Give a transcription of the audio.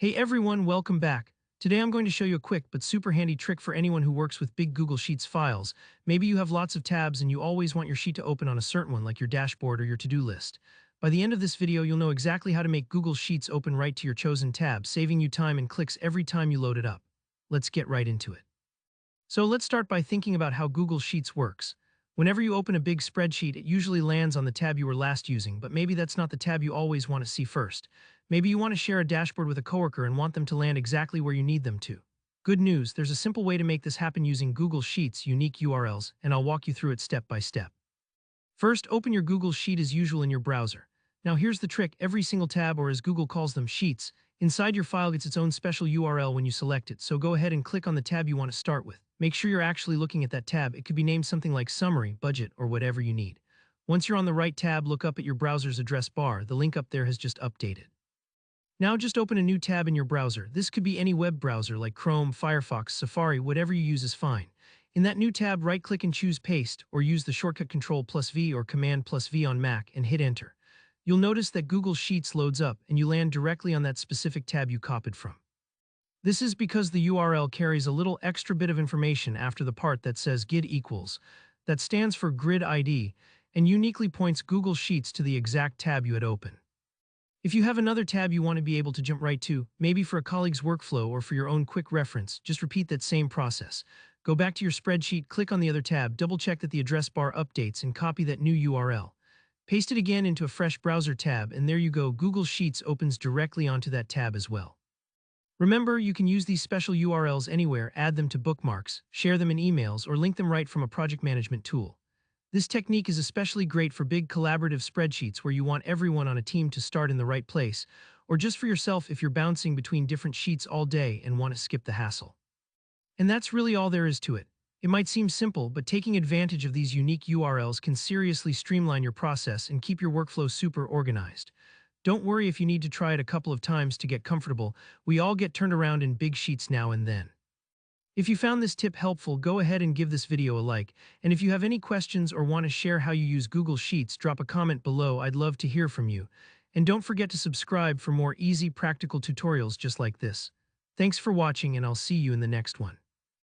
Hey everyone, welcome back. Today I'm going to show you a quick but super handy trick for anyone who works with big Google Sheets files. Maybe you have lots of tabs and you always want your sheet to open on a certain one like your dashboard or your to-do list. By the end of this video, you'll know exactly how to make Google Sheets open right to your chosen tab, saving you time and clicks every time you load it up. Let's get right into it. So let's start by thinking about how Google Sheets works. Whenever you open a big spreadsheet, it usually lands on the tab you were last using, but maybe that's not the tab you always want to see first. Maybe you want to share a dashboard with a coworker and want them to land exactly where you need them to. Good news, there's a simple way to make this happen using Google Sheets' unique URLs, and I'll walk you through it step by step. First, open your Google Sheet as usual in your browser. Now here's the trick, every single tab, or as Google calls them, sheets, inside your file gets its own special URL when you select it, so go ahead and click on the tab you want to start with. Make sure you're actually looking at that tab. It could be named something like Summary, Budget, or whatever you need. Once you're on the right tab, look up at your browser's address bar. The link up there has just updated. Now just open a new tab in your browser. This could be any web browser like Chrome, Firefox, Safari, whatever you use is fine. In that new tab, right-click and choose Paste, or use the shortcut Ctrl+V or Command+V on Mac and hit Enter. You'll notice that Google Sheets loads up and you land directly on that specific tab you copied from. This is because the URL carries a little extra bit of information after the part that says GID equals. That stands for Grid ID and uniquely points Google Sheets to the exact tab you had opened. If you have another tab you want to be able to jump right to, maybe for a colleague's workflow or for your own quick reference, just repeat that same process. Go back to your spreadsheet, click on the other tab, double-check that the address bar updates, and copy that new URL. Paste it again into a fresh browser tab, and there you go, Google Sheets opens directly onto that tab as well. Remember, you can use these special URLs anywhere, add them to bookmarks, share them in emails, or link them right from a project management tool. This technique is especially great for big collaborative spreadsheets where you want everyone on a team to start in the right place, or just for yourself if you're bouncing between different sheets all day and want to skip the hassle. And that's really all there is to it. It might seem simple, but taking advantage of these unique URLs can seriously streamline your process and keep your workflow super organized. Don't worry if you need to try it a couple of times to get comfortable. We all get turned around in big sheets now and then. If you found this tip helpful, go ahead and give this video a like. And if you have any questions or want to share how you use Google Sheets, drop a comment below. I'd love to hear from you. And don't forget to subscribe for more easy, practical tutorials just like this. Thanks for watching, and I'll see you in the next one.